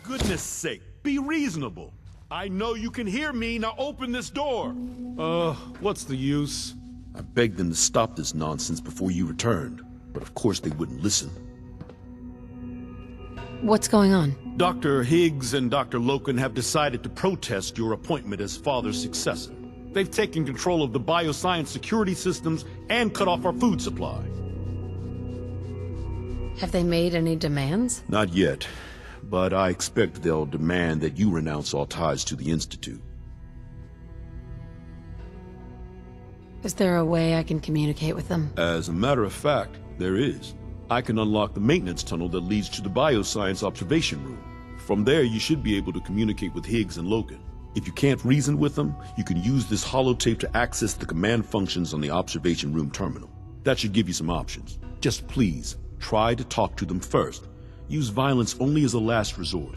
goodness sake, be reasonable. I know you can hear me, now open this door. What's the use? I begged them to stop this nonsense before you returned, but of course they wouldn't listen. What's going on? Dr. Higgs and Dr. Loken have decided to protest your appointment as father's successor. They've taken control of the bioscience security systems and cut off our food supply. Have they made any demands? Not yet, but I expect they'll demand that you renounce all ties to the Institute. Is there a way I can communicate with them? As a matter of fact, there is. I can unlock the maintenance tunnel that leads to the bioscience observation room. From there, you should be able to communicate with Higgs and Loken. If you can't reason with them, you can use this holotape to access the command functions on the observation room terminal. That should give you some options. Just please, try to talk to them first. Use violence only as a last resort.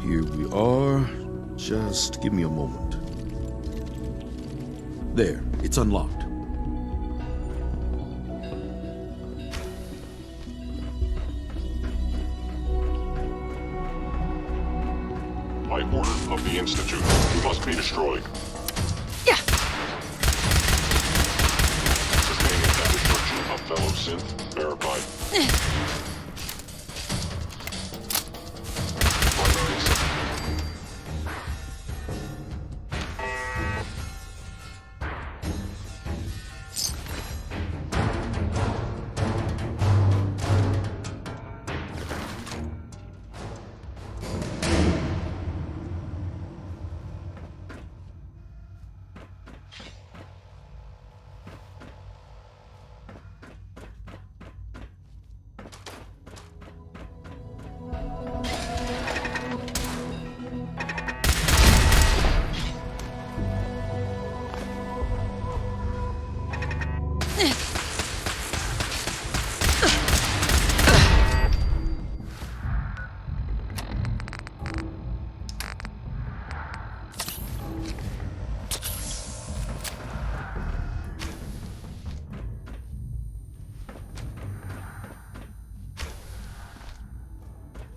Here we are. Just give me a moment. There, it's unlocked. By order of the Institute, you must be destroyed. Yeah. Sustaining that destruction of fellow synth, verified. Primary synth.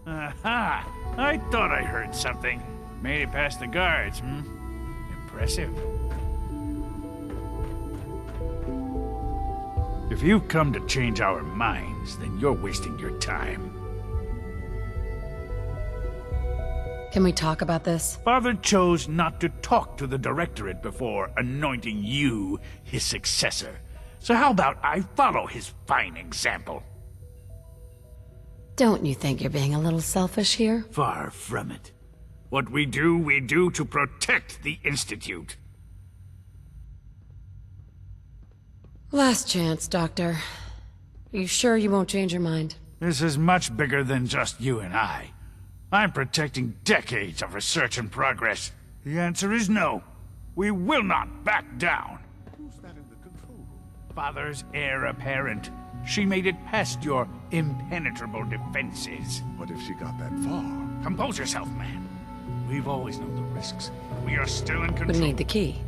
Aha! I thought I heard something. Made it past the guards, Impressive. If you've come to change our minds, then you're wasting your time. Can we talk about this? Father chose not to talk to the Directorate before anointing you his successor. So how about I follow his fine example? Don't you think you're being a little selfish here? Far from it. What we do to protect the Institute. Last chance, Doctor. Are you sure you won't change your mind? This is much bigger than just you and I. I'm protecting decades of research and progress. The answer is no. We will not back down. Who's that in the control room? Father's heir apparent. She made it past your impenetrable defenses. What if she got that far? Compose yourself, man. We've always known the risks, but we are still in control. We need the key.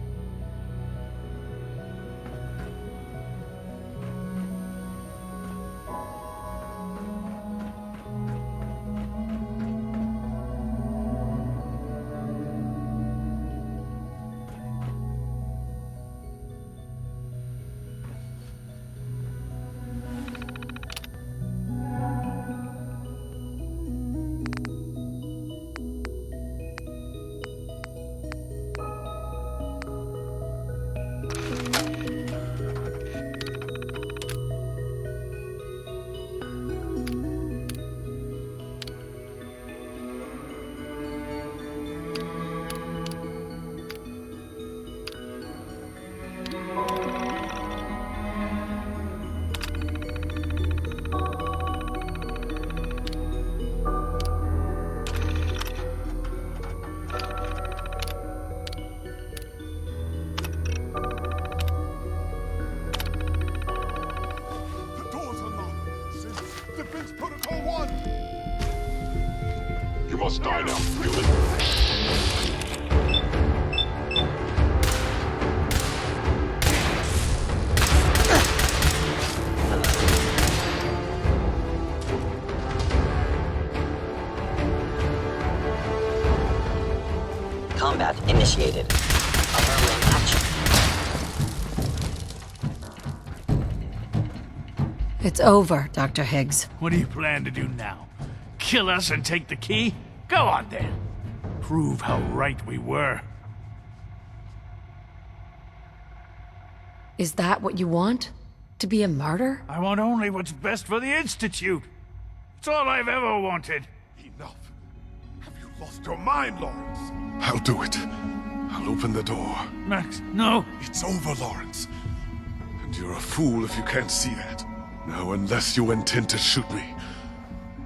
You must die now, human. initiated. Affirming action. It's over, Dr. Higgs. What do you plan to do now? Kill us and take the key? Go on then. Prove how right we were. Is that what you want? To be a martyr? I want only what's best for the Institute. It's all I've ever wanted. Enough. Have you lost your mind, Lawrence? I'll do it. I'll open the door. Max, no. It's over, Lawrence. And you're a fool if you can't see that. Now, unless you intend to shoot me,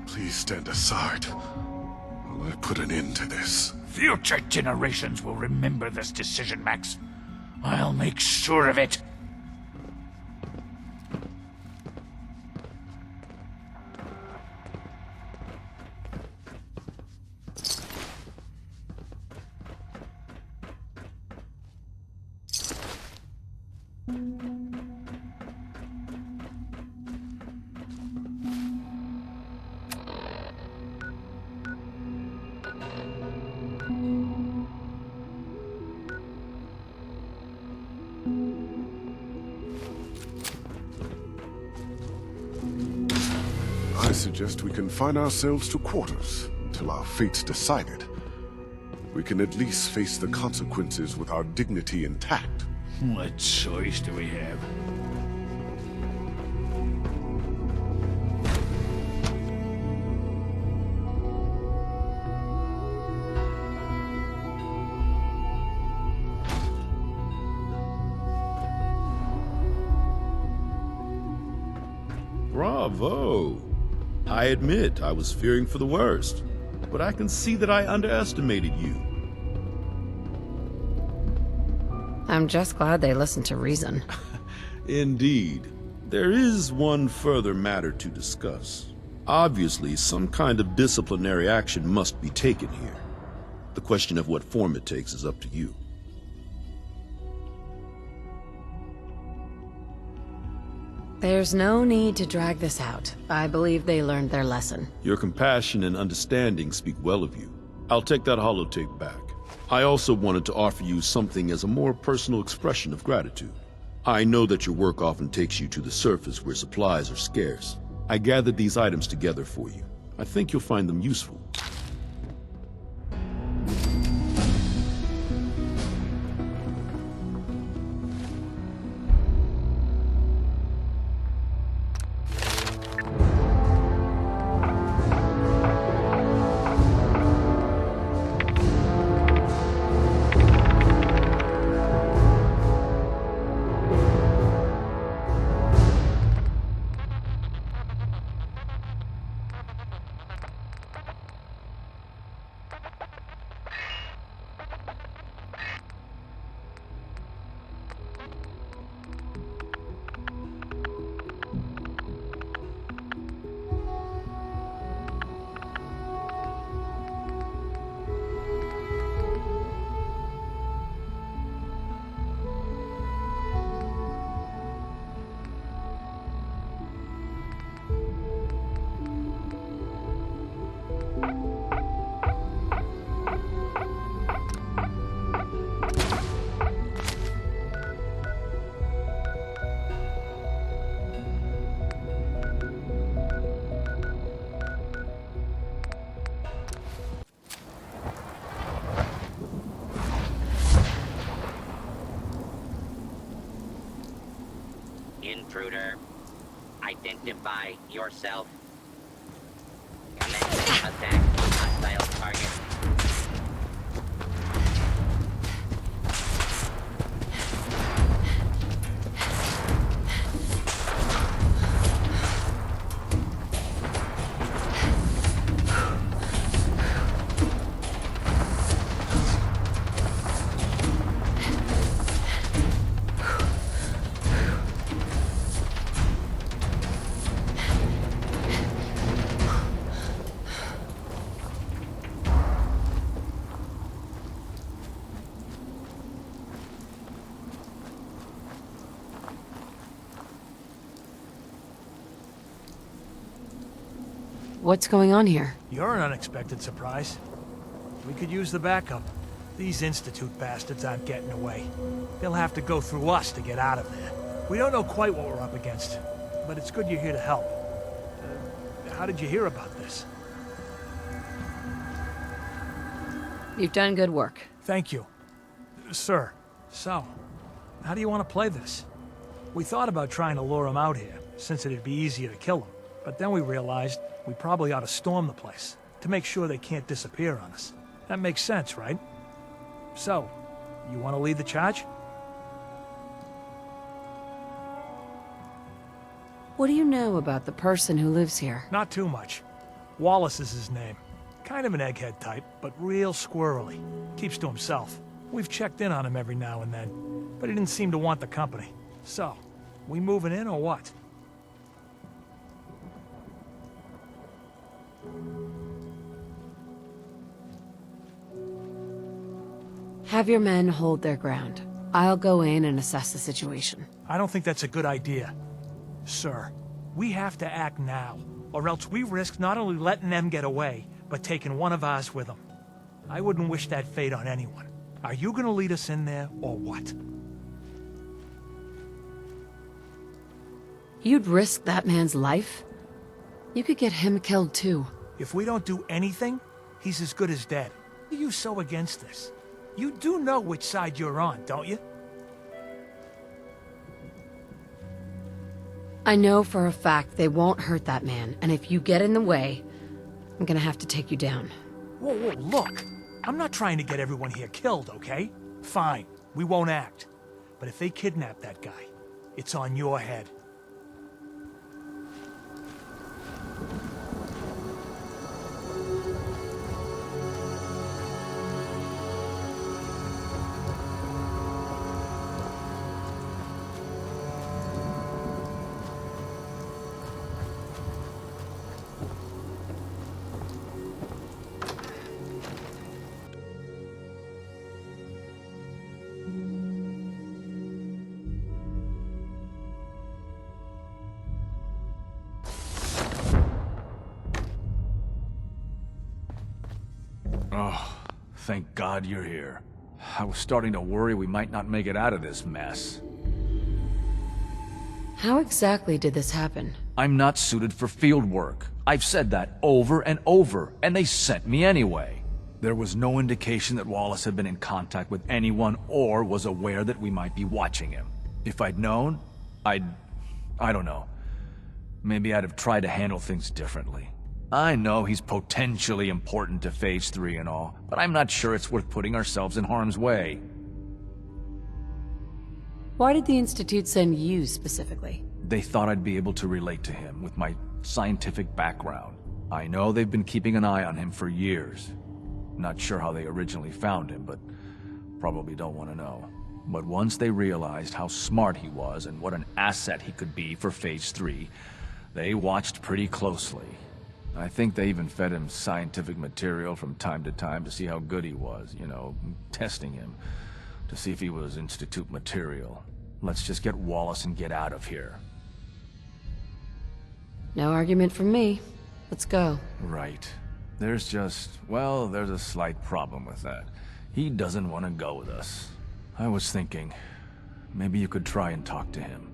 please stand aside while I put an end to this. Future generations will remember this decision, Max. I'll make sure of it. I suggest we confine ourselves to quarters until our fate's decided. We can at least face the consequences with our dignity intact. What choice do we have? Bravo! I admit I was fearing for the worst, but I can see that I underestimated you. I'm just glad they listened to reason. Indeed. There is one further matter to discuss. Obviously, some kind of disciplinary action must be taken here. The question of what form it takes is up to you. There's no need to drag this out. I believe they learned their lesson. Your compassion and understanding speak well of you. I'll take that holotape back. I also wanted to offer you something as a more personal expression of gratitude. I know that your work often takes you to the surface where supplies are scarce. I gathered these items together for you. I think you'll find them useful. Intruder, identify yourself. Commence attack on hostile target. What's going on here? You're an unexpected surprise. We could use the backup. These Institute bastards aren't getting away. They'll have to go through us to get out of there. We don't know quite what we're up against, but it's good you're here to help. How did you hear about this? You've done good work. Thank you. Sir, so, how do you want to play this? We thought about trying to lure him out here, since it'd be easier to kill him. But then we realized we probably ought to storm the place, to make sure they can't disappear on us. That makes sense, right? So, you want to lead the charge? What do you know about the person who lives here? Not too much. Wallace is his name. Kind of an egghead type, but real squirrely. Keeps to himself. We've checked in on him every now and then, but he didn't seem to want the company. So, we moving in or what? Have your men hold their ground. I'll go in and assess the situation. I don't think that's a good idea. Sir, we have to act now, or else we risk not only letting them get away, but taking one of ours with them. I wouldn't wish that fate on anyone. Are you gonna lead us in there, or what? You'd risk that man's life? You could get him killed too. If we don't do anything, he's as good as dead. Why are you so against this? You do know which side you're on, don't you? I know for a fact they won't hurt that man, and if you get in the way, I'm gonna have to take you down. Whoa, whoa, look! I'm not trying to get everyone here killed, okay? Fine, we won't act. But if they kidnap that guy, it's on your head. Oh, thank God you're here. I was starting to worry we might not make it out of this mess. How exactly did this happen? I'm not suited for field work. I've said that over and over, and they sent me anyway. There was no indication that Wallace had been in contact with anyone or was aware that we might be watching him. If I'd known, I don't know. Maybe I'd have tried to handle things differently. I know he's potentially important to Phase 3 and all, but I'm not sure it's worth putting ourselves in harm's way. Why did the Institute send you specifically? They thought I'd be able to relate to him with my scientific background. I know they've been keeping an eye on him for years. Not sure how they originally found him, but probably don't want to know. But once they realized how smart he was and what an asset he could be for Phase 3, they watched pretty closely. I think they even fed him scientific material from time to time to see how good he was, you know, testing him, to see if he was Institute material. Let's just get Wallace and get out of here. No argument from me. Let's go. Right. There's a slight problem with that. He doesn't want to go with us. I was thinking, maybe you could try and talk to him.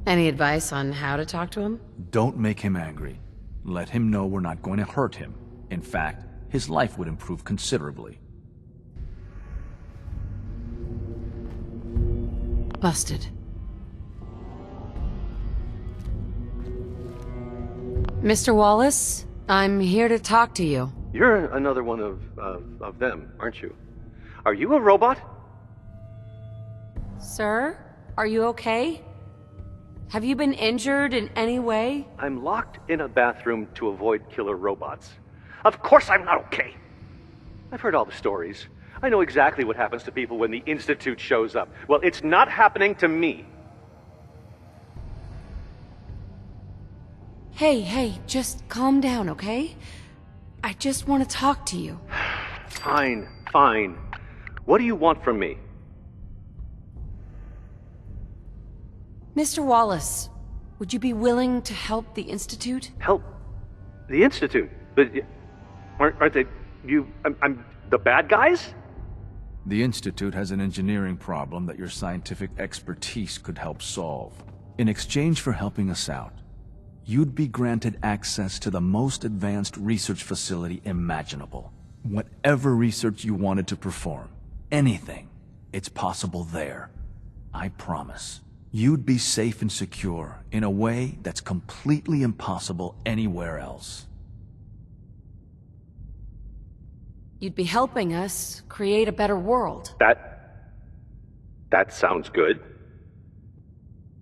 Any advice on how to talk to him? Don't make him angry. Let him know we're not going to hurt him. In fact, his life would improve considerably. Busted. Mr. Wallace, I'm here to talk to you. You're another one of them, aren't you? Are you a robot? Sir, are you okay? Have you been injured in any way? I'm locked in a bathroom to avoid killer robots. Of course I'm not okay! I've heard all the stories. I know exactly what happens to people when the Institute shows up. Well, it's not happening to me. Hey, just calm down, okay? I just want to talk to you. Fine. What do you want from me? Mr. Wallace, would you be willing to help the Institute? Help? The Institute? But aren't they... The bad guys? The Institute has an engineering problem that your scientific expertise could help solve. In exchange for helping us out, you'd be granted access to the most advanced research facility imaginable. Whatever research you wanted to perform, anything, it's possible there. I promise. You'd be safe and secure in a way that's completely impossible anywhere else. You'd be helping us create a better world. That sounds good.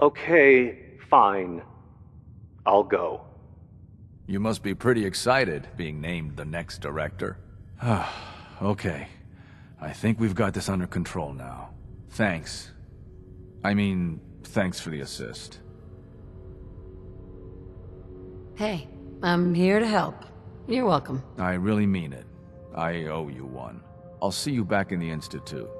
Okay, fine. I'll go. You must be pretty excited being named the next director. Okay. I think we've got this under control now. Thanks. I mean, thanks for the assist. Hey, I'm here to help. You're welcome. I really mean it. I owe you one. I'll see you back in the Institute.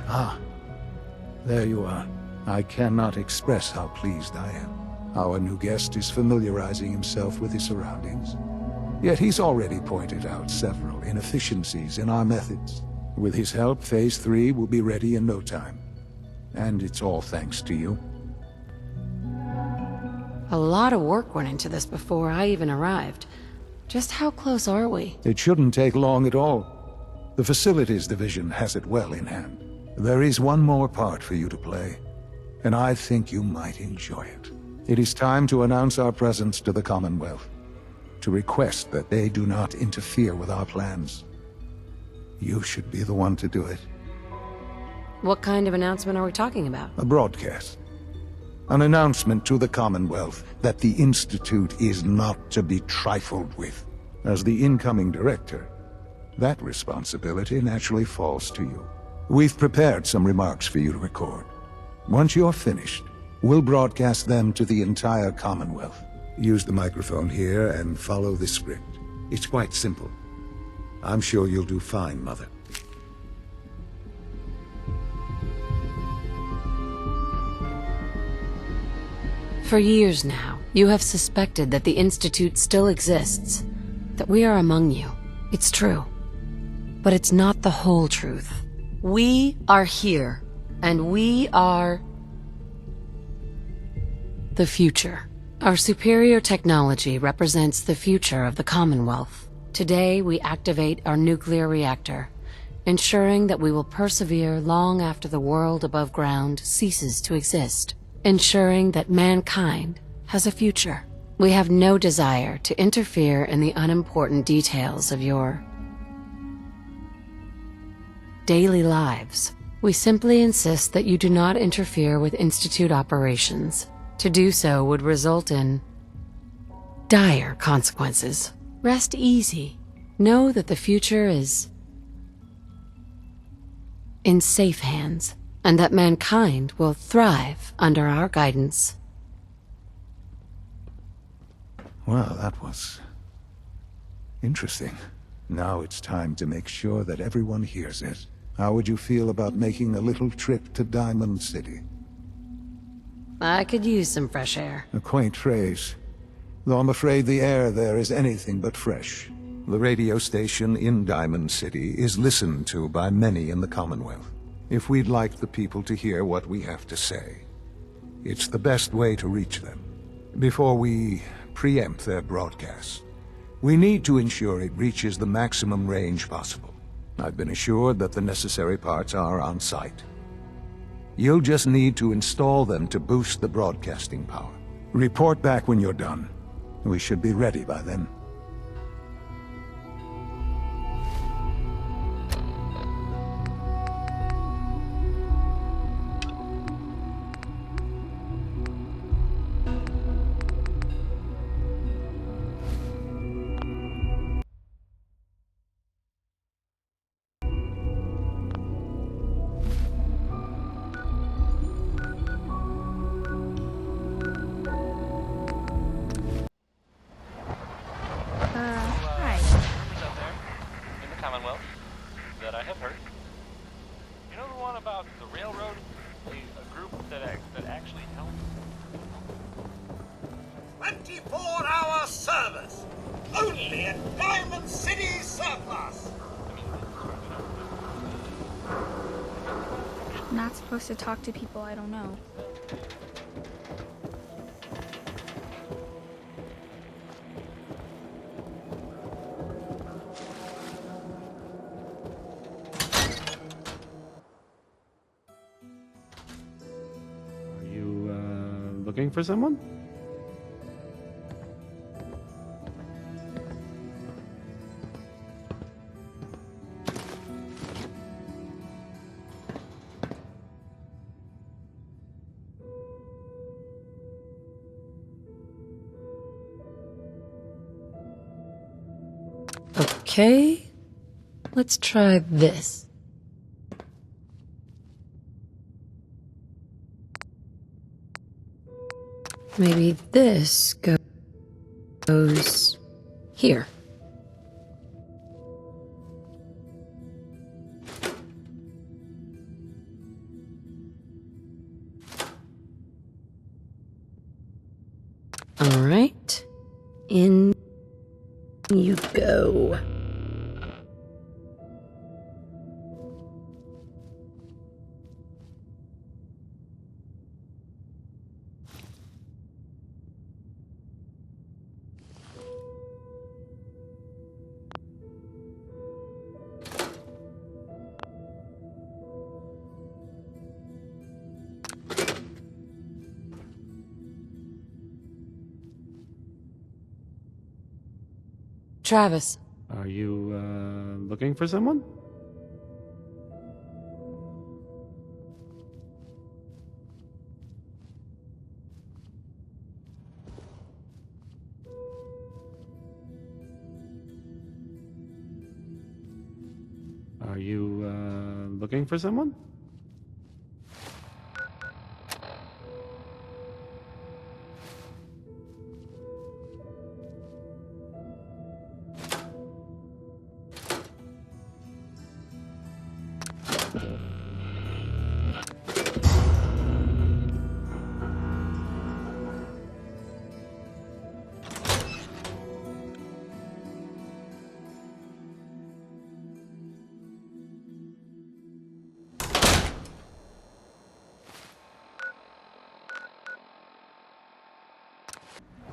Ah, there you are. I cannot express how pleased I am. Our new guest is familiarizing himself with his surroundings. Yet he's already pointed out several inefficiencies in our methods. With his help, Phase 3 will be ready in no time. And it's all thanks to you. A lot of work went into this before I even arrived. Just how close are we? It shouldn't take long at all. The Facilities Division has it well in hand. There is one more part for you to play, and I think you might enjoy it. It is time to announce our presence to the Commonwealth, to request that they do not interfere with our plans. You should be the one to do it. What kind of announcement are we talking about? A broadcast. An announcement to the Commonwealth that the Institute is not to be trifled with. As the incoming director, that responsibility naturally falls to you. We've prepared some remarks for you to record. Once you're finished, we'll broadcast them to the entire Commonwealth. Use the microphone here and follow the script. It's quite simple. I'm sure you'll do fine, Mother. For years now, you have suspected that the Institute still exists, that we are among you. It's true. But it's not the whole truth. We are here, and we are the future. Our superior technology represents the future of the Commonwealth. Today, we activate our nuclear reactor, ensuring that we will persevere long after the world above ground ceases to exist, ensuring that mankind has a future. We have no desire to interfere in the unimportant details of your daily lives. We simply insist that you do not interfere with Institute operations. To do so would result in dire consequences. Rest easy. Know that the future is in safe hands, and that mankind will thrive under our guidance. Well, that was interesting. Now it's time to make sure that everyone hears it. How would you feel about making a little trip to Diamond City? I could use some fresh air. A quaint phrase, though I'm afraid the air there is anything but fresh. The radio station in Diamond City is listened to by many in the Commonwealth. If we'd like the people to hear what we have to say, it's the best way to reach them. Before we preempt their broadcasts, we need to ensure it reaches the maximum range possible. I've been assured that the necessary parts are on site. You'll just need to install them to boost the broadcasting power. Report back when you're done. We should be ready by then. Hi. Out there in the Commonwealth that I have heard. You know the one about the railroad? A group that actually helped? 24-hour service! Only at Diamond City Surplus! Not supposed to talk to people I don't know. Are you, looking for someone? Okay, let's try this. Maybe this goes here. All right, in you go. Travis. Are you, looking for someone? Are you, looking for someone?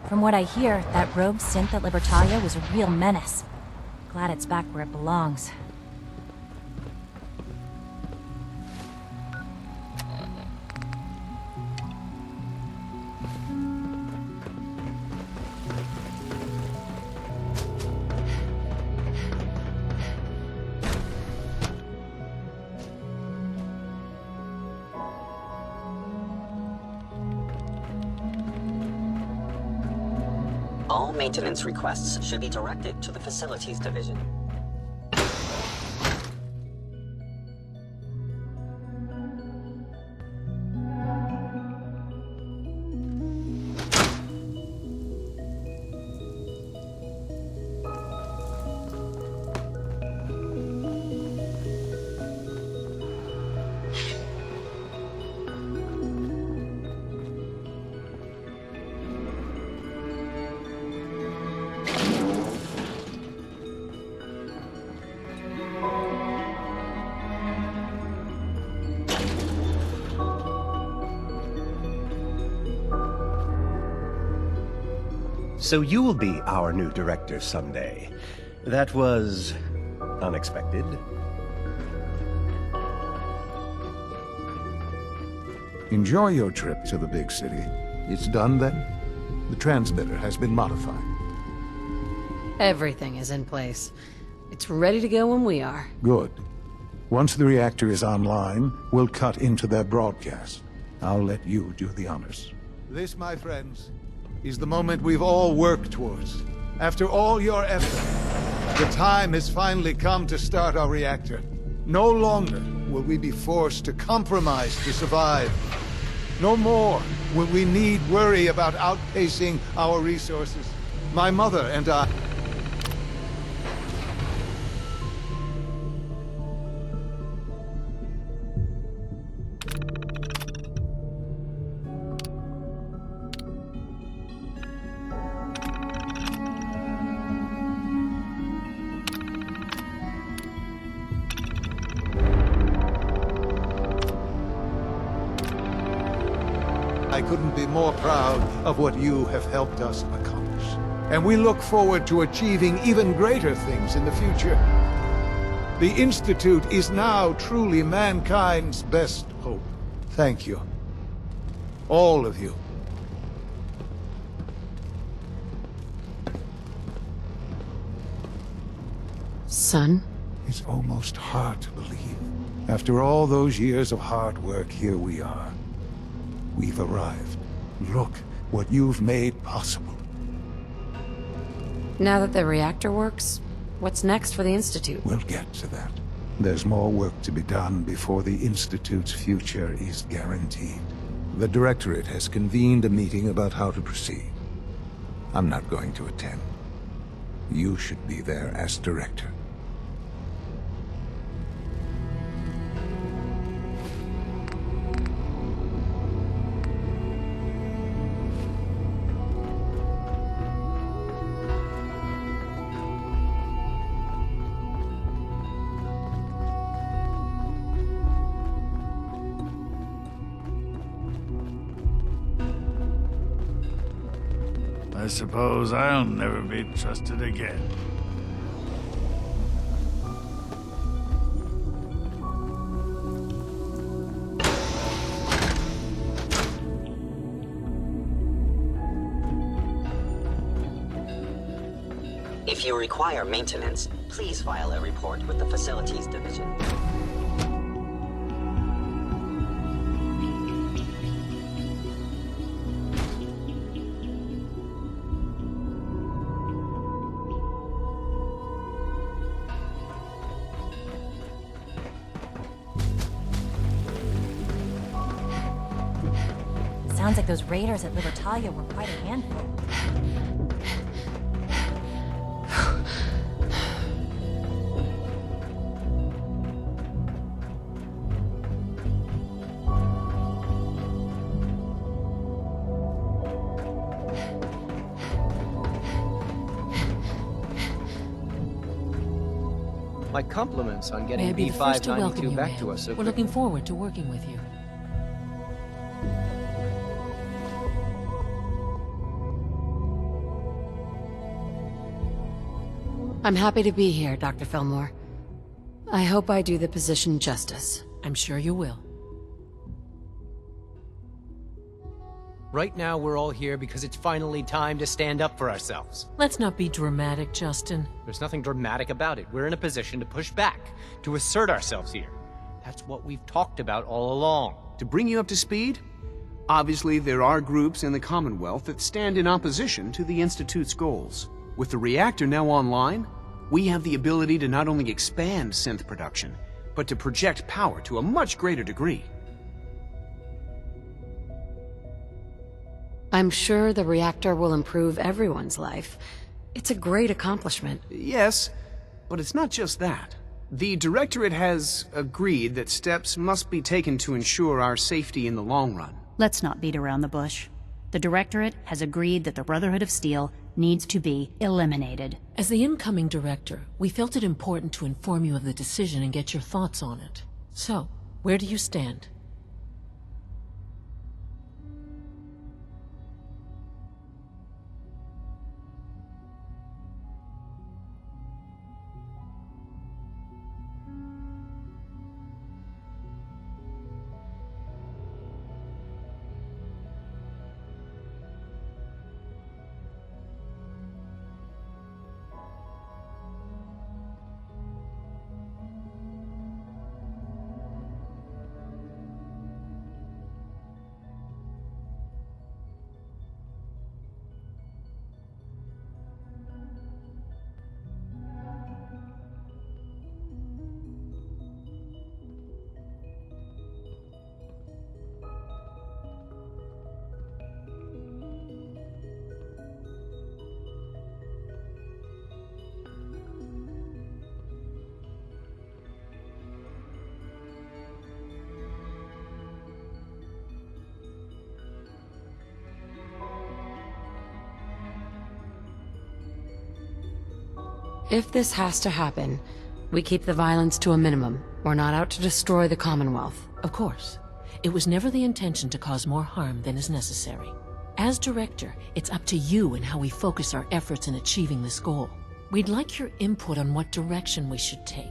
From what I hear, that rogue synth at Libertalia was a real menace. Glad it's back where it belongs. All maintenance requests should be directed to the Facilities Division. So you will be our new director someday. That was unexpected. Enjoy your trip to the big city. It's done then? The transmitter has been modified. Everything is in place. It's ready to go when we are. Good. Once the reactor is online, we'll cut into their broadcast. I'll let you do the honors. This, my friends, is the moment we've all worked towards. After all your effort, the time has finally come to start our reactor. No longer will we be forced to compromise to survive. No more will we need worry about outpacing our resources. My mother and I... I couldn't be more proud of what you have helped us accomplish. And we look forward to achieving even greater things in the future. The Institute is now truly mankind's best hope. Thank you. All of you. Son? It's almost hard to believe. After all those years of hard work, here we are. We've arrived. Look what you've made possible. Now that the reactor works, what's next for the Institute? We'll get to that. There's more work to be done before the Institute's future is guaranteed. The Directorate has convened a meeting about how to proceed. I'm not going to attend. You should be there as Director. I suppose I'll never be trusted again. If you require maintenance, please file a report with the Facilities Division. Sounds like those raiders at Libertalia were quite a handful. My compliments on May I getting be the first to welcome B592 you, back ma'am. to us so We're quickly. looking forward to working with you. I'm happy to be here, Dr. Fillmore. I hope I do the position justice. I'm sure you will. Right now, we're all here because it's finally time to stand up for ourselves. Let's not be dramatic, Justin. There's nothing dramatic about it. We're in a position to push back, to assert ourselves here. That's what we've talked about all along. To bring you up to speed, obviously there are groups in the Commonwealth that stand in opposition to the Institute's goals. With the reactor now online, we have the ability to not only expand synth production, but to project power to a much greater degree. I'm sure the reactor will improve everyone's life. It's a great accomplishment. Yes, but it's not just that. The Directorate has agreed that steps must be taken to ensure our safety in the long run. Let's not beat around the bush. The Directorate has agreed that the Brotherhood of Steel needs to be eliminated. As the incoming director, we felt it important to inform you of the decision and get your thoughts on it. So, where do you stand? If this has to happen, we keep the violence to a minimum. We're not out to destroy the Commonwealth. Of course. It was never the intention to cause more harm than is necessary. As director, it's up to you and how we focus our efforts in achieving this goal. We'd like your input on what direction we should take.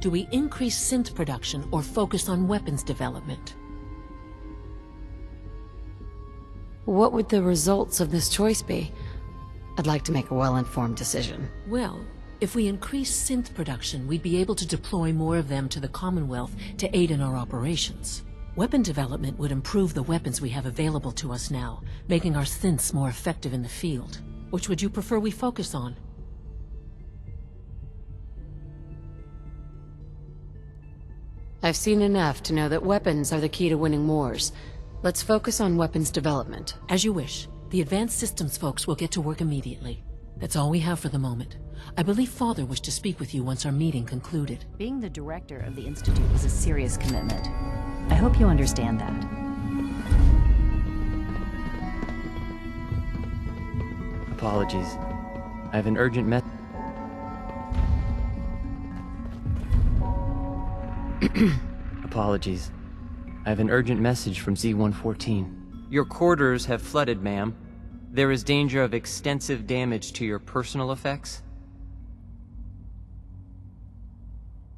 Do we increase synth production or focus on weapons development? What would the results of this choice be? I'd like to make a well-informed decision. Well, if we increase synth production, we'd be able to deploy more of them to the Commonwealth to aid in our operations. Weapon development would improve the weapons we have available to us now, making our synths more effective in the field. Which would you prefer we focus on? I've seen enough to know that weapons are the key to winning wars. Let's focus on weapons development. As you wish. The advanced systems folks will get to work immediately. That's all we have for the moment. I believe Father wished to speak with you once our meeting concluded. Being the director of the Institute is a serious commitment. I hope you understand that. Apologies. I have an urgent Apologies. I have an urgent message from Z-114. Your quarters have flooded, ma'am. There is danger of extensive damage to your personal effects.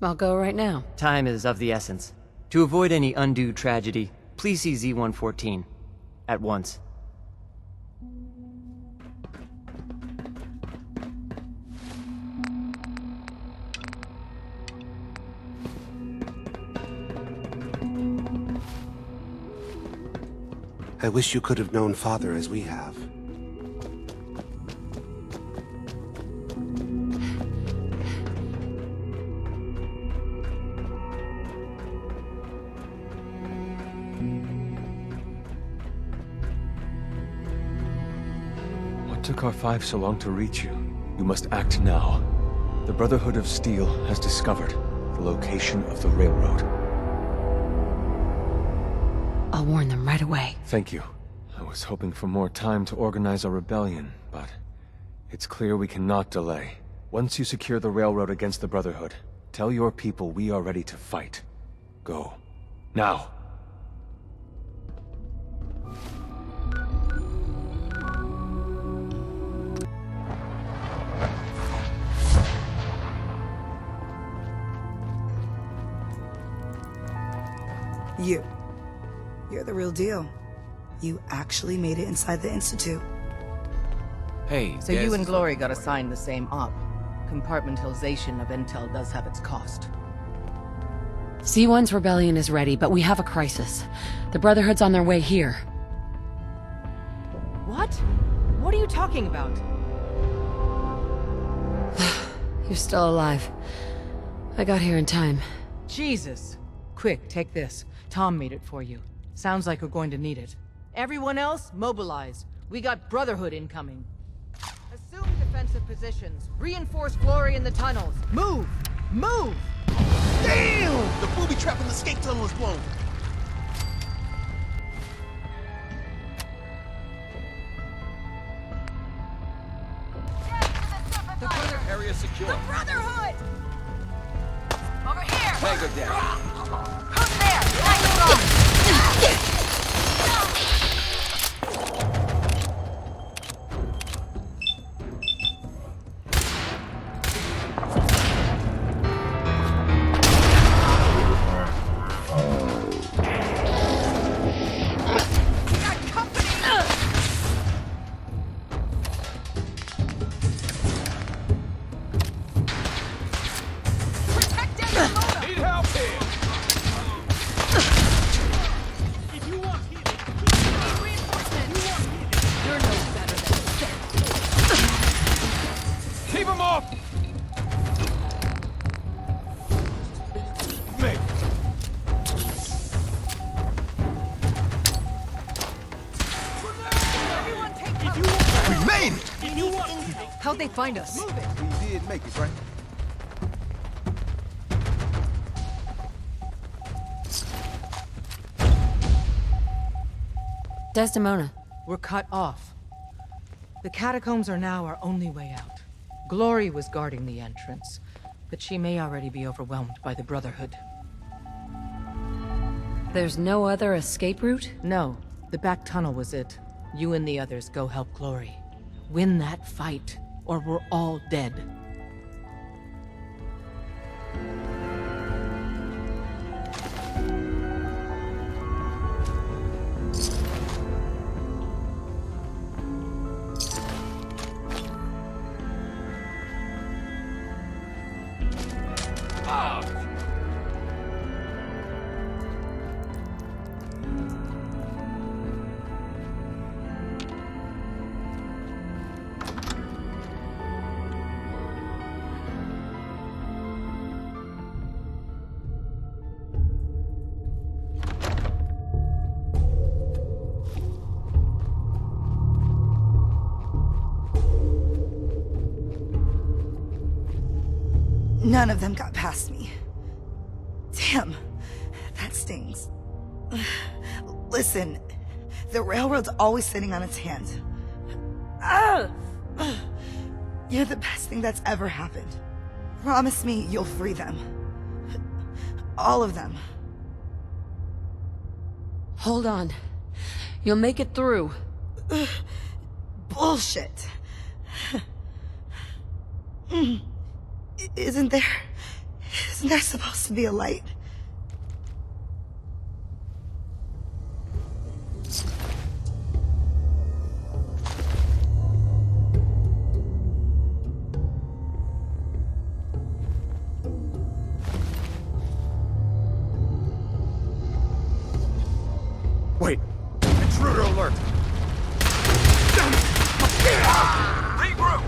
I'll go right now. Time is of the essence. To avoid any undue tragedy, please see Z-114. At once. I wish you could have known Father as we have. What took R5 so long to reach you? You must act now. The Brotherhood of Steel has discovered the location of the railroad. I'll warn them right away. Thank you. I was hoping for more time to organize a rebellion, but it's clear we cannot delay. Once you secure the railroad against the Brotherhood, tell your people we are ready to fight. Go. Now! You're the real deal. You actually made it inside the Institute. Hey, so you and Glory got assigned the same op. Compartmentalization of intel does have its cost. C1's rebellion is ready, but we have a crisis. The Brotherhood's on their way here. What? What are you talking about? You're still alive. I got here in time. Jesus. Quick, take this. Tom made it for you. Sounds like we're going to need it. Everyone else, mobilize. We got Brotherhood incoming. Assume defensive positions. Reinforce Glory in the tunnels. Move! Move! Damn! The booby trap in the escape tunnel is blown. The Brotherhood area secure. The Brotherhood! Over here! Tango down. Who's there? Back on! How'd they find us? Move it. We did make it, right? Desdemona. We're cut off. The catacombs are now our only way out. Glory was guarding the entrance, but she may already be overwhelmed by the Brotherhood. There's no other escape route? No, the back tunnel was it. You and the others go help Glory. Win that fight, or we're all dead. None of them got past me. Damn, that stings. Listen, the railroad's always sitting on its hands. You're the best thing that's ever happened. Promise me you'll free them. All of them. Hold on. You'll make it through. Bullshit. Isn't there supposed to be a light? Wait! Intruder alert! Regroup!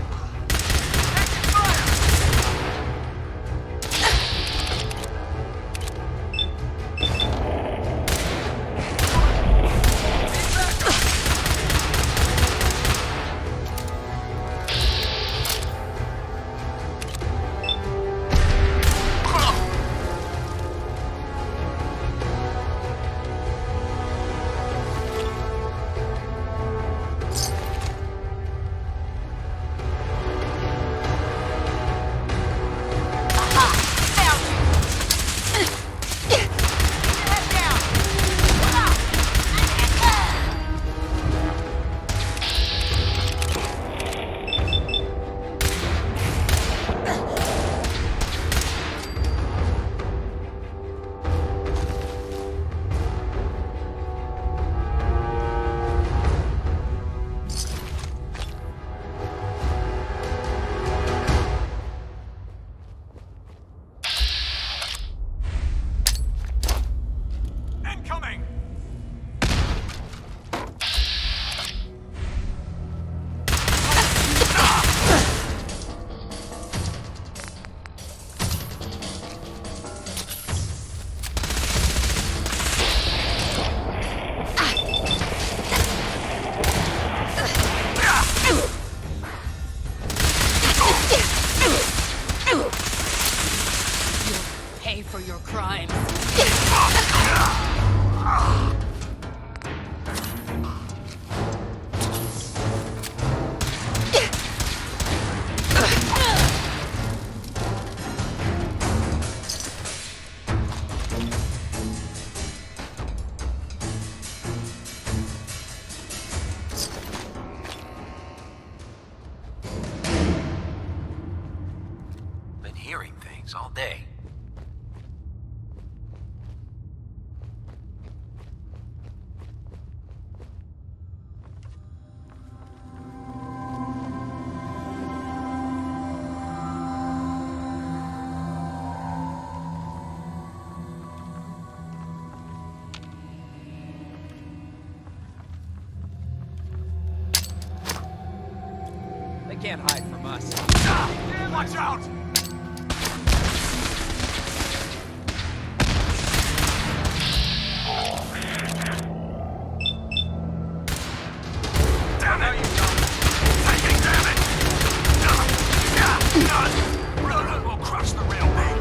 Taking fire! all day. They can't hide from us. Watch out! Damn it! Taking damage! Brotherhood will crush the rail bank.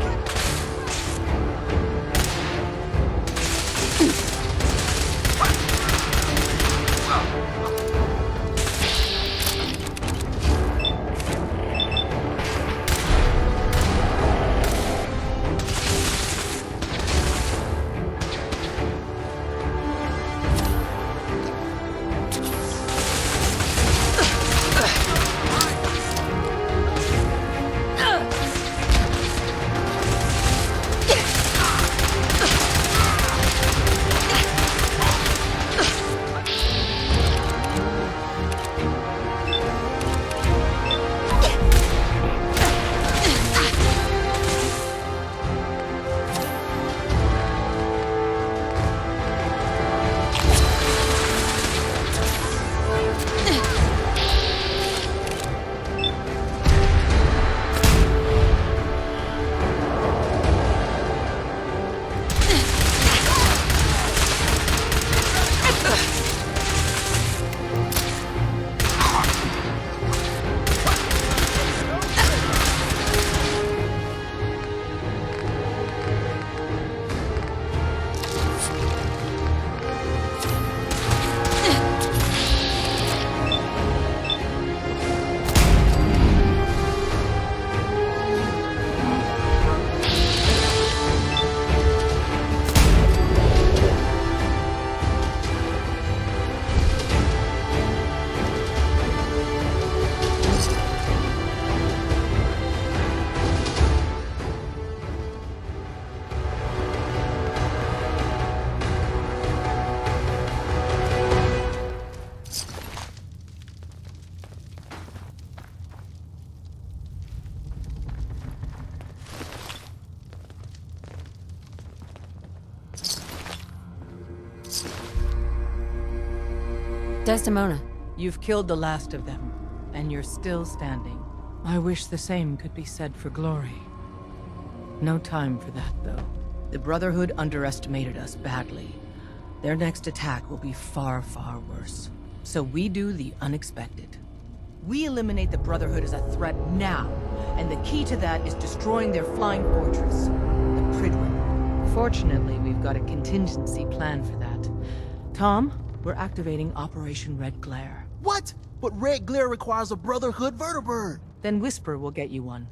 Desdemona. You've killed the last of them, and you're still standing. I wish the same could be said for Glory. No time for that, though. The Brotherhood underestimated us badly. Their next attack will be far, far worse. So we do the unexpected. We eliminate the Brotherhood as a threat now, and the key to that is destroying their flying fortress, the Pridwen. Fortunately, we've got a contingency plan for that. Tom, we're activating Operation Red Glare. What? But Red Glare requires a Brotherhood vertibird. Then Whisper will get you one.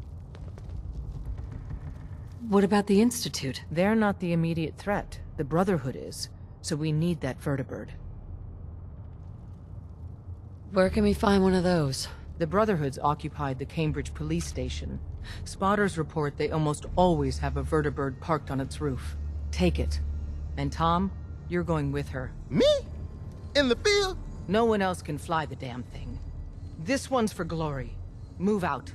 What about the Institute? They're not the immediate threat. The Brotherhood is. So we need that vertibird. Where can we find one of those? The Brotherhood's occupied the Cambridge police station. Spotters report they almost always have a vertibird parked on its roof. Take it. And Tom, you're going with her. Me? In the field? No one else can fly the damn thing. This one's for Glory. Move out.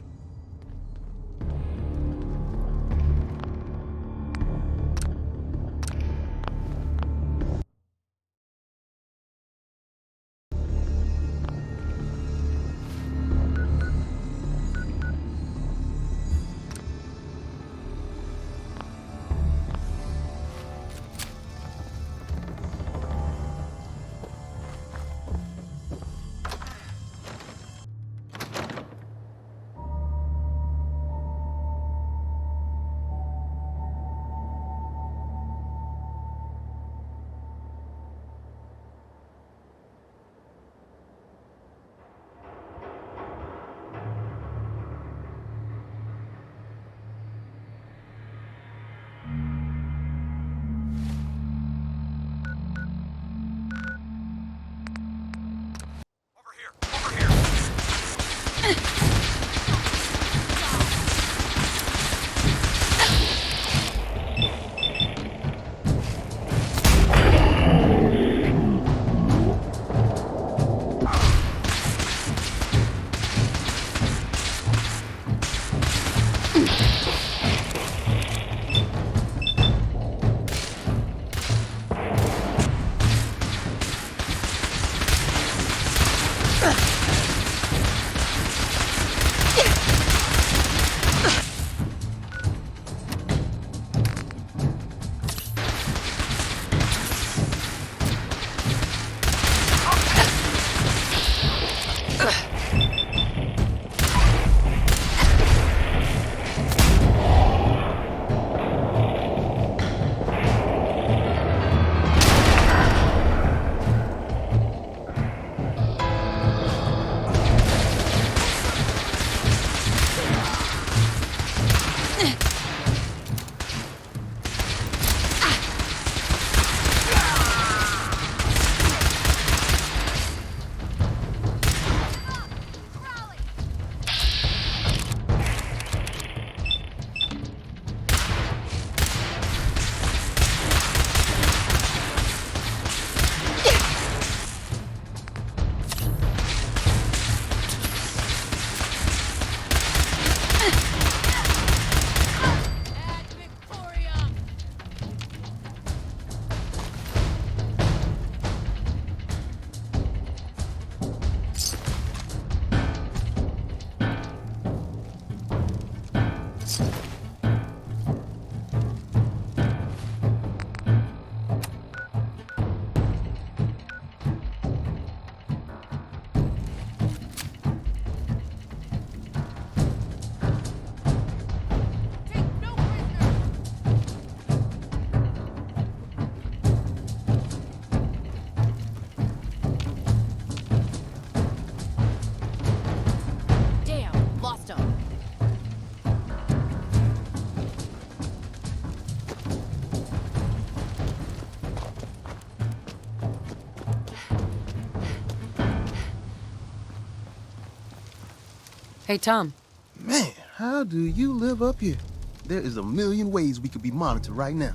Hey, Tom. Man, how do you live up here? There is a million ways we could be monitored right now.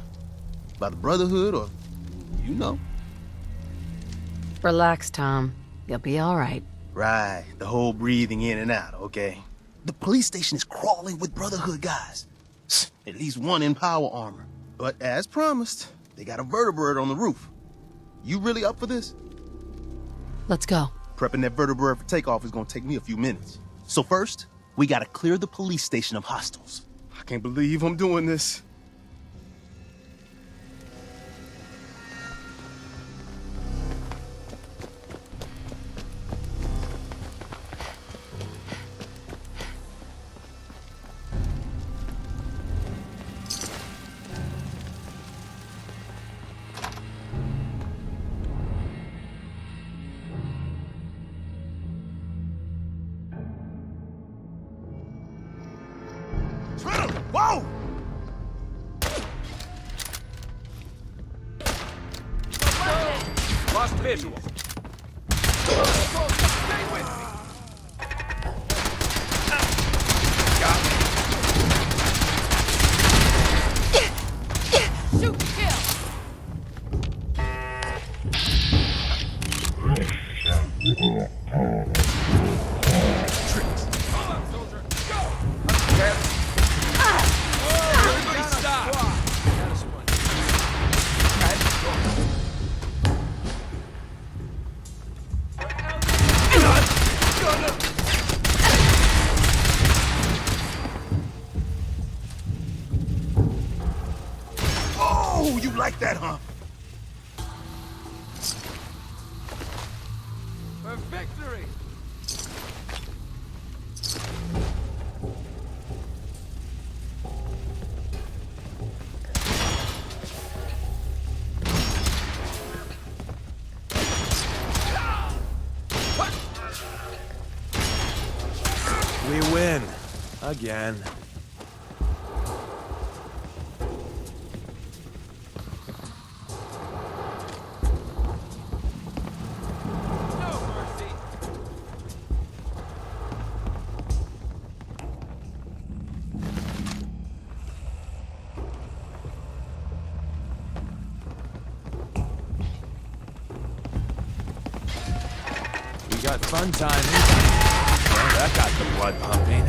By the Brotherhood or, you know. Relax, Tom. You'll be all right. Right, the whole breathing in and out, okay? The police station is crawling with Brotherhood guys. At least one in power armor. But as promised, they got a vertibird on the roof. You really up for this? Let's go. Prepping that vertebrate for takeoff is gonna take me a few minutes. So first, we gotta clear the police station of hostiles. I can't believe I'm doing this. Whoa! Lost visual. Stay with me. Got me. Shoot, kill. Hold up, soldier. Go. Yes. Everybody stop. Oh, you like that, huh? For victory. We win. Again. We got fun time. Well, that got the blood pumping.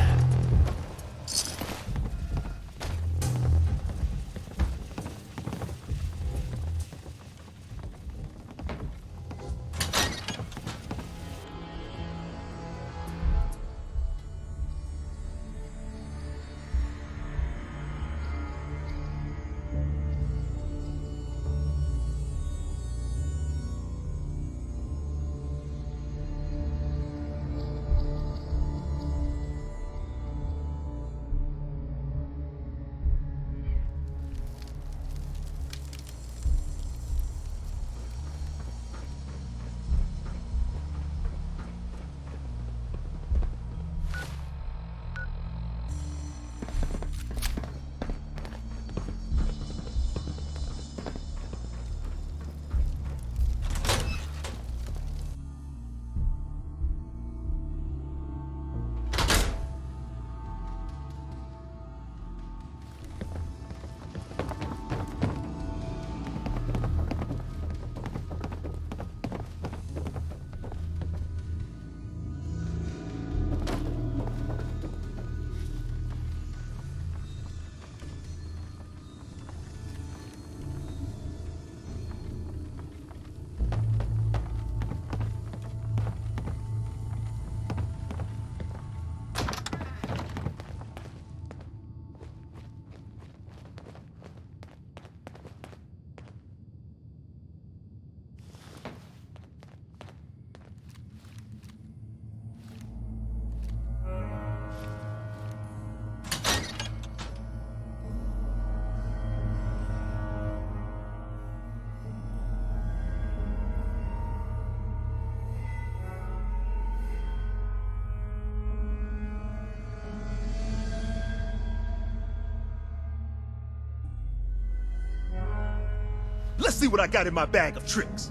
Let's see what I got in my bag of tricks.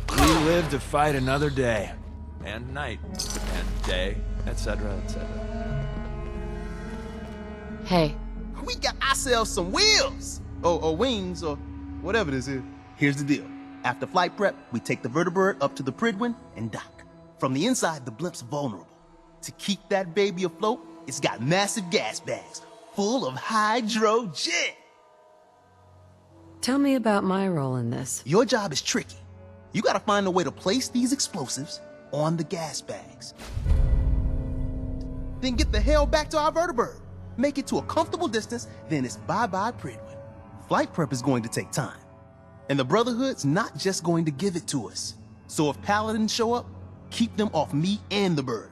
We live to fight another day. And night. And day. Etc., etc. Hey. We got ourselves some wheels. Or wings, or whatever this is. Here's the deal. After flight prep, we take the vertebrate up to the Pridwin and dock. From the inside, the blimp's vulnerable. To keep that baby afloat, it's got massive gas bags full of hydrogen. Tell me about my role in this. Your job is tricky. You gotta find a way to place these explosives on the gas bags. Then get the hell back to our vertibird. Make it to a comfortable distance, then it's bye-bye Pridwin. Flight prep is going to take time. And the Brotherhood's not just going to give it to us. So if Paladins show up, keep them off me and the bird.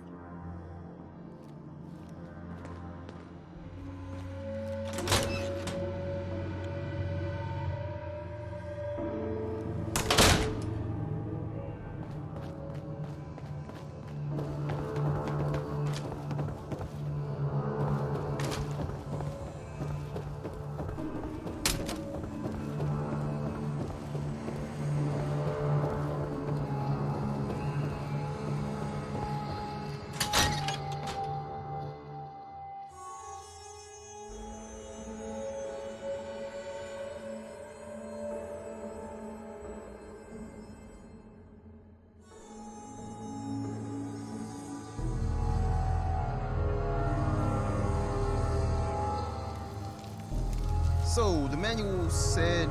So, the manual said...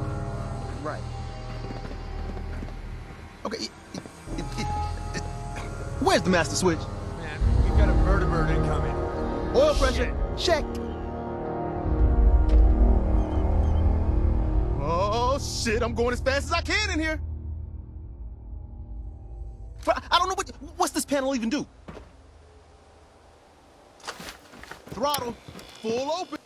right. Okay, where's the master switch? Man, we've got a vertibird incoming. Oil pressure, check. Oh, shit, I'm going as fast as I can in here. But I don't know what's this panel even do? Throttle, full open.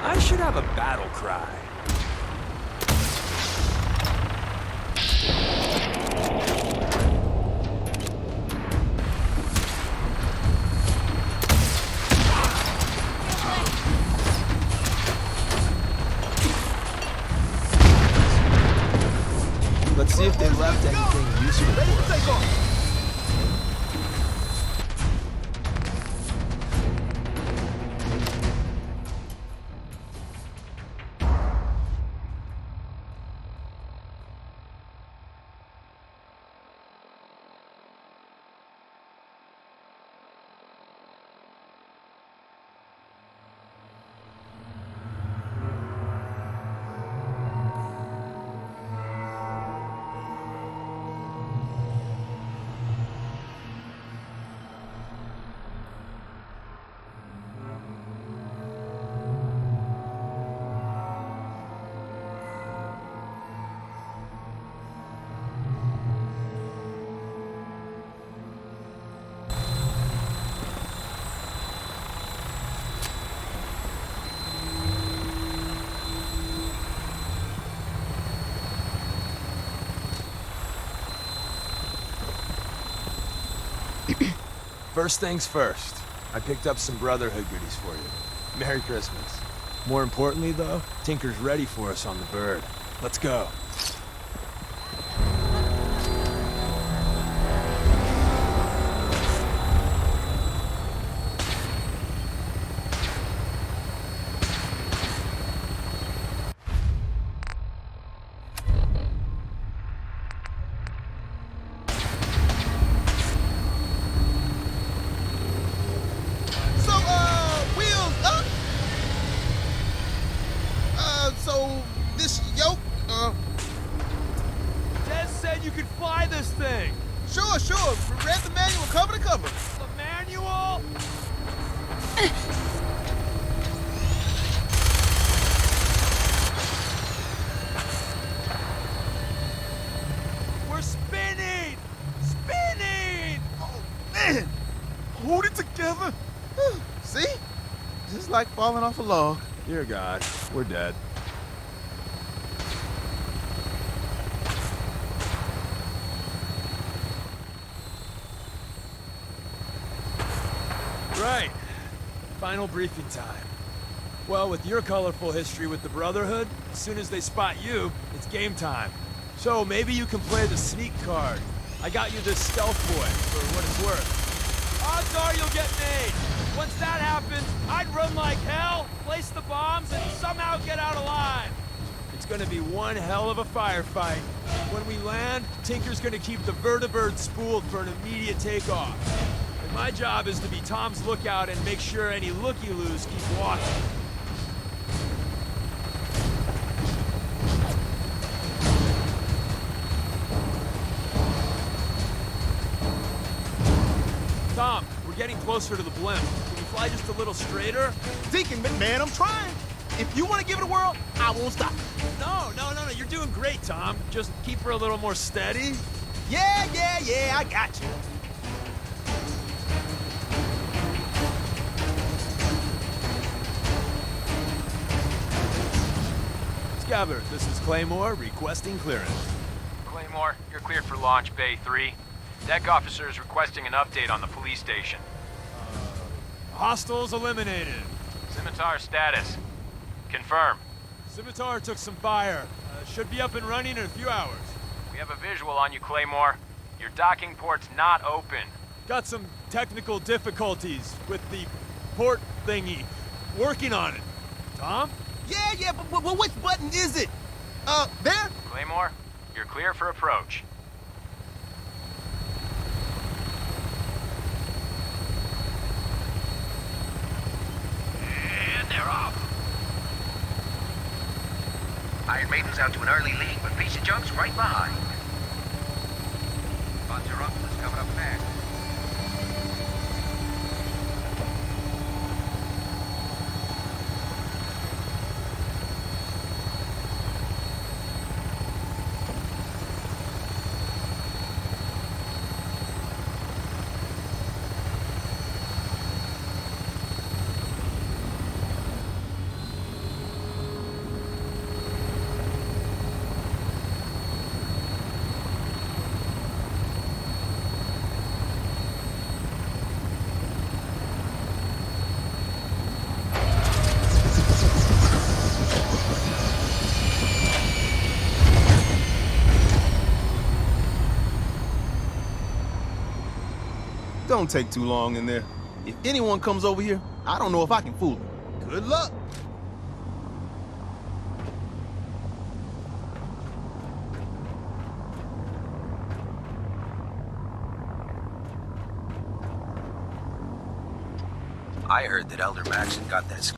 I should have a battle cry. Let's see if they left anything useful for us. First things first, I picked up some Brotherhood goodies for you. Merry Christmas. More importantly, though, Tinker's ready for us on the bird. Let's go. So, this yoke, Des said you could fly this thing. Sure. Read the manual cover to cover. The manual? We're spinning! Spinning! Oh, man! Hold it together. See? Just like falling off a log. Dear God, we're dead. Right. Final briefing time. Well, with your colorful history with the Brotherhood, as soon as they spot you, it's game time. So maybe you can play the sneak card. I got you this stealth boy, for what it's worth. Odds are you'll get made. Once that happens, I'd run like hell, place the bombs, and somehow get out alive. It's gonna be one hell of a firefight. When we land, Tinker's gonna keep the vertibird spooled for an immediate takeoff. And my job is to be Tom's lookout and make sure any looky-loos keep walking. Tom, we're getting closer to the blimp. Can you fly just a little straighter? Deacon, man, I'm trying. If you want to give it a whirl, I won't stop. No, you're doing great, Tom. Just keep her a little more steady. Yeah, I got you. Scabbard, this is Claymore requesting clearance. Claymore, you're cleared for launch Bay 3. Deck officer is requesting an update on the police station. Hostiles eliminated. Scimitar status. Confirm. Scimitar took some fire. Should be up and running in a few hours. We have a visual on you, Claymore. Your docking port's not open. Got some technical difficulties with the port thingy. Working on it. Tom? Yeah, but which button is it? There? Claymore, you're clear for approach. And they're off. Iron Maiden's out to an early lead, but Piece of Junk's right behind. Bunzer Ruffles coming up next. Don't take too long in there. If anyone comes over here, I don't know if I can fool them. Good luck. I heard that Elder Maxon got that.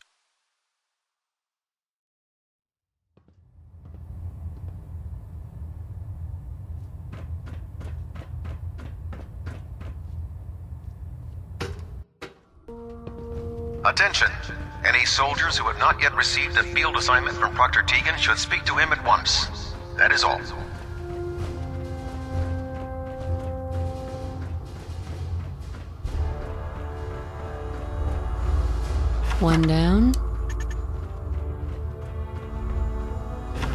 Attention! Any soldiers who have not yet received a field assignment from Proctor Tegan should speak to him at once. That is all. One down.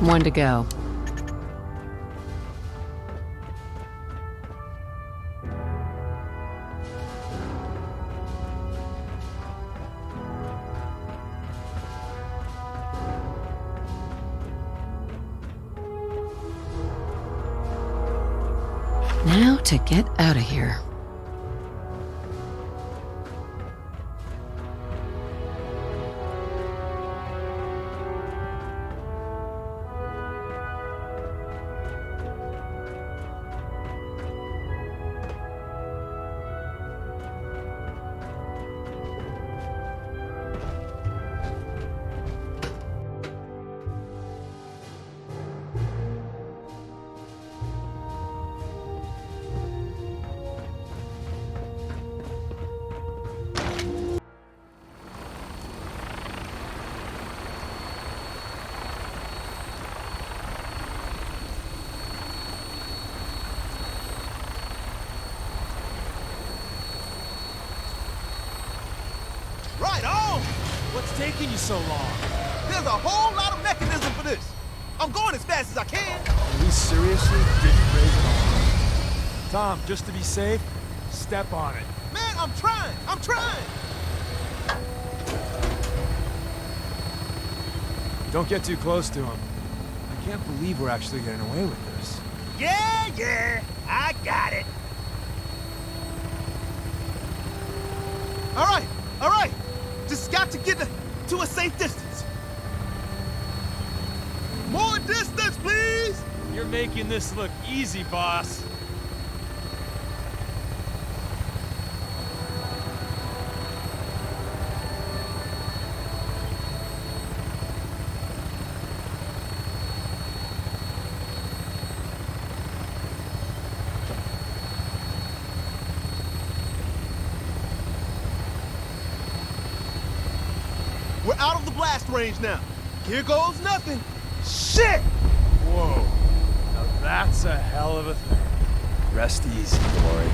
One to go. Now to get out of here. Right on! What's taking you so long? There's a whole lot of mechanism for this. I'm going as fast as I can. We seriously didn't raise an arm. Tom, just to be safe, step on it. Man, I'm trying! Don't get too close to him. I can't believe we're actually getting away with this. Yeah, I got it. All right. Just got to get to a safe distance. More distance, please! You're making this look easy, boss. We're out of the blast range now. Here goes nothing. Shit! Whoa. Now that's a hell of a thing. Rest easy, Glory.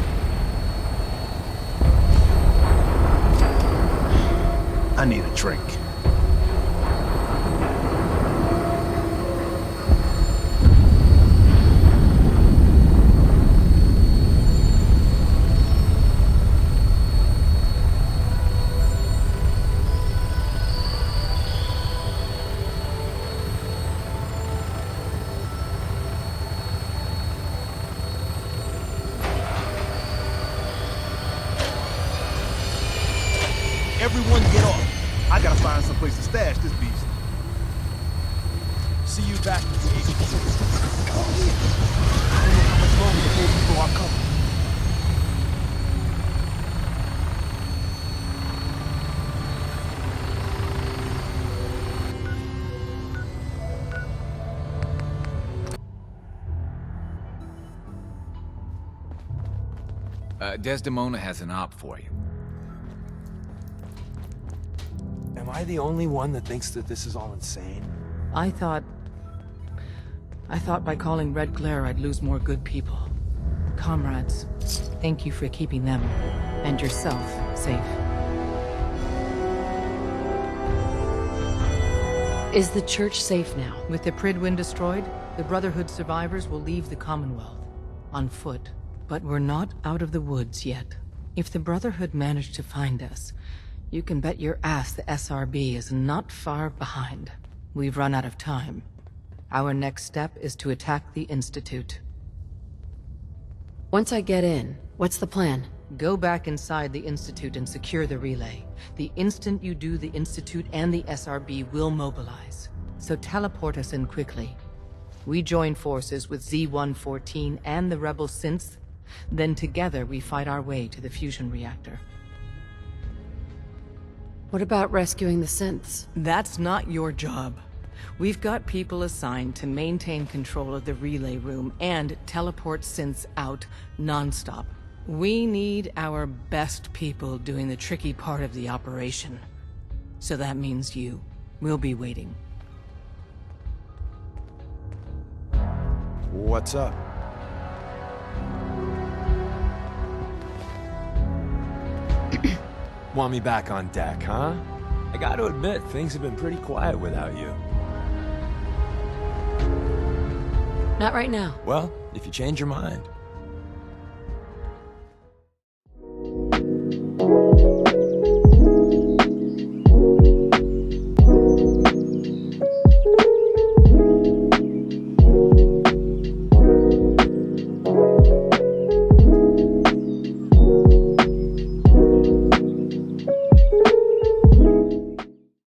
I need a drink. Everyone get off. I gotta find someplace to stash this beast. See you back at the HQ. I don't know how much longer before we blow our cover. Desdemona has an op for you. Am I the only one that thinks that this is all insane? I thought by calling Red Glare I'd lose more good people. Comrades, thank you for keeping them, and yourself, safe. Is the church safe now? With the Pridwin destroyed, the Brotherhood survivors will leave the Commonwealth, on foot. But we're not out of the woods yet. If the Brotherhood managed to find us, you can bet your ass the SRB is not far behind. We've run out of time. Our next step is to attack the Institute. Once I get in, what's the plan? Go back inside the Institute and secure the relay. The instant you do, the Institute and the SRB will mobilize. So teleport us in quickly. We join forces with Z-114 and the rebel synths. Then together we fight our way to the fusion reactor. What about rescuing the synths? That's not your job. We've got people assigned to maintain control of the relay room and teleport synths out non-stop. We need our best people doing the tricky part of the operation. So that means you. We'll be waiting. What's up? Want me back on deck, huh? I gotta admit, things have been pretty quiet without you. Not right now. Well, if you change your mind.